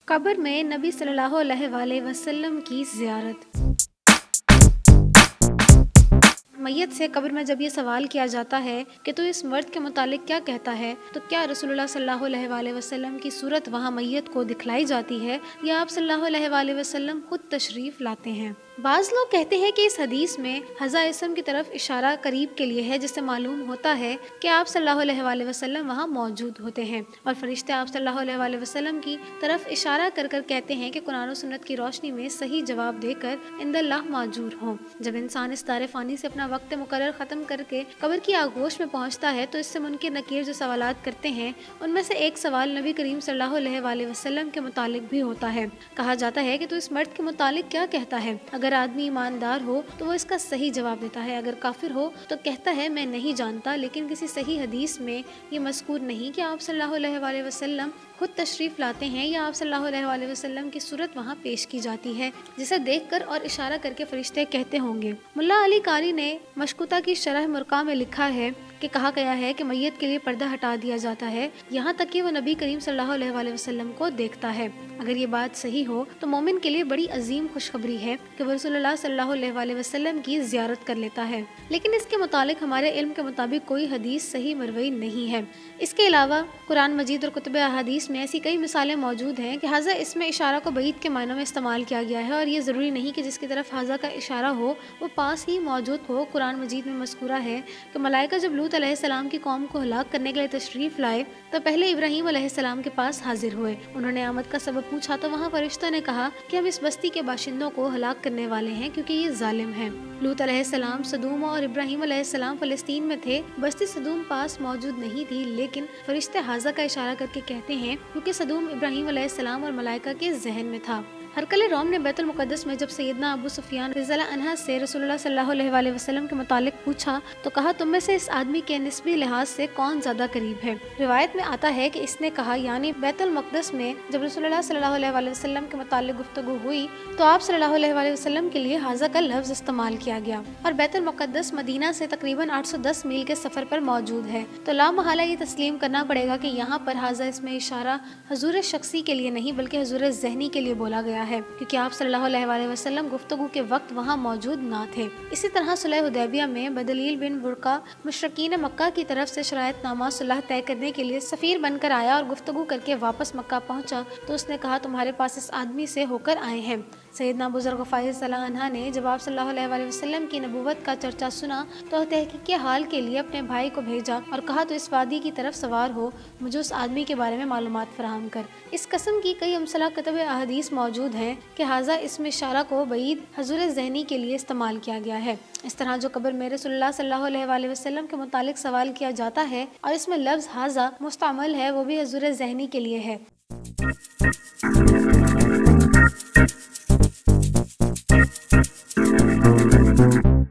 कब्र में नबी सल्लल्लाहु अलैहि वसल्लम की ज़ियारत। मैयत से कब्र में जब ये सवाल किया जाता है कि तू इस मर्द के मुतालिक क्या कहता है, तो क्या रसूलुल्लाह सल्लल्लाहु अलैहि वसल्लम की सूरत वहाँ मैयत को दिखलाई जाती है या आप सल्लल्लाहु अलैहि वसल्लम खुद तशरीफ़ लाते हैं। बाज़ लोग कहते हैं कि इस हदीस में हज़ा इसम की तरफ इशारा करीब के लिए है, जिससे मालूम होता है कि आप सल्लल्लाहु अलैहि वसल्लम वहाँ मौजूद होते हैं और फरिश्ते आप सल्लल्लाहु अलैहि वसल्लम की तरफ इशारा कर कर कहते हैं कि कुरान और सुन्नत की रोशनी में सही जवाब देकर इंदल्लाह माजूर हों। जब इंसान इस दारे फ़ानी से अपना वक्त मुकर्रर ख़त्म करके कब्र की आगोश में पहुँचता है तो इससे मुनकिर नकीर जो सवालात करते हैं उनमें से एक सवाल नबी करीम सल्लल्लाहु अलैहि वसल्लम के मुतालिक भी होता है। कहा जाता है कि तू इस मर्द के मुतालिक क्या कहता है। अगर आदमी ईमानदार हो तो वो इसका सही जवाब देता है, अगर काफिर हो तो कहता है मैं नहीं जानता। लेकिन किसी सही हदीस में ये मज़कूर नहीं कि आप सल्लल्लाहु अलैहि वसल्लम खुद तशरीफ़ लाते हैं या आप सल्लल्लाहु अलैहि वसल्लम की सूरत वहाँ पेश की जाती है, जिसे देखकर और इशारा करके फरिश्ते कहते होंगे। मुल्ला अली कारी ने मशकुता की शरह मुरक़ा में लिखा है कि कहा गया है कि मैयत के लिए पर्दा हटा दिया जाता है यहाँ तक कि वह नबी करीम सल्लल्लाहु अलैहि वसल्लम को देखता है। अगर ये बात सही हो तो मोमिन के लिए बड़ी अजीम खुशखबरी है कि वह रसूलुल्लाह सल्लल्लाहु अलैहि वसल्लम की ज़ियारत कर लेता है। लेकिन इसके मुतालिक हमारे इल्म के मुताबिक कोई हदीस सही मरवी नहीं है। इसके अलावा कुरान मजीद और कुतुब अहादीस में ऐसी कई मिसालें मौजूद हैं कि हाज़ा इसमें इशारा को बईद के मायनों में इस्तेमाल किया गया है और ये ज़रूरी नहीं कि जिसकी तरफ हाज़ा का इशारा हो वो पास ही मौजूद हो। कुरान मजीद में मज़कूरा है कि मलाइका जब लूत अलैहिस्सलाम की कौम को हलाक करने के लिए तशरीफ़ लाए तो पहले इब्राहीम अलैहिस्सलाम के पास हाजिर हुए। उन्होंने आमद का सबब पूछा तो वहाँ फरिश्ता ने कहा कि हम इस बस्ती के बाशिंदों को हलाक करने वाले हैं क्योंकि ये जालिम है। लूत अलैहिस्सलाम सदूम और इब्राहीम अलैहिस्सलाम फ़लस्तीन में थे। बस्ती सदूम पास मौजूद नहीं थी, लेकिन फरिश्ते हाज़ा का इशारा करके कहते हैं क्योंकि सदूम इब्राहीम अलैहिस्सलाम और मलाइका के जहन में था। हरकल रोम ने बैतुल मुक़द्दस में जब सैयदना अबू सुफियान रज़ियल्लाहु अन्हा से रसूलुल्लाह सल्लल्लाहु अलैहि वसल्लम के मुतालिक पूछा तो कहा तुम में से इस आदमी के निस्बी लिहाज से कौन ज़्यादा करीब है। रिवायत में आता है कि इसने कहा यानी बैतुल मुक़द्दस में जब रसूलुल्लाह सल्लल्लाहु अलैहि वसल्लम के मुतालिक गुफ्तगू हुई तो आप सल्लल्लाहु अलैहि वसल्लम के लिए हाज़ा का लफ्ज़ इस्तेमाल किया गया और बैतुल मुक़द्दस मदीना से तकरीबन 810 मील के सफ़र पर मौजूद है। तो लामहला ये तस्लीम करना पड़ेगा कि यहाँ पर हाज़ा इसमें इशारा हुज़ूर शख्सी के लिए नहीं बल्कि हुज़ूर ज़हनी के लिए बोला गया है क्योंकि आप सल्लल्लाहु अलैहि वसल्लम गुफ्तगू के वक्त वहाँ मौजूद ना थे। इसी तरह सुलह हुदैबिया में बदलील बिन बुरका मुशरिकीन मक्का की तरफ से शरायतनामा सुलह तय करने के लिए सफ़ीर बनकर आया और गुफ्तगू करके वापस मक्का पहुँचा तो उसने कहा तुम्हारे पास इस आदमी से होकर आए हैं। सैयदना अबू ज़र ग़फ़ारी रज़ियल्लाहु अन्हा ने जब आप सल्लल्लाहु अलैहि वसल्लम की नबूवत का चर्चा सुना तो तहक़ीक़ हाल के लिए अपने भाई को भेजा और कहा तो इस वादी की तरफ सवार हो, मुझे उस आदमी के बारे में मालूमात फराहम कर। इस कसम की कई अमसला कुतुब अहादीस मौजूद हैं कि हाज़ा इसमें इशारा को बईद हुज़ूर ज़हनी के लिए इस्तेमाल किया गया है। इस तरह जो कब्र में रसूलुल्लाह सल्लल्लाहु अलैहि वसल्लम के मुतालिक सवाल किया जाता है और इसमें लफ्ज़ हाज़ा मुस्तअमल है वो भी हुज़ूर ज़हनी के लिए है।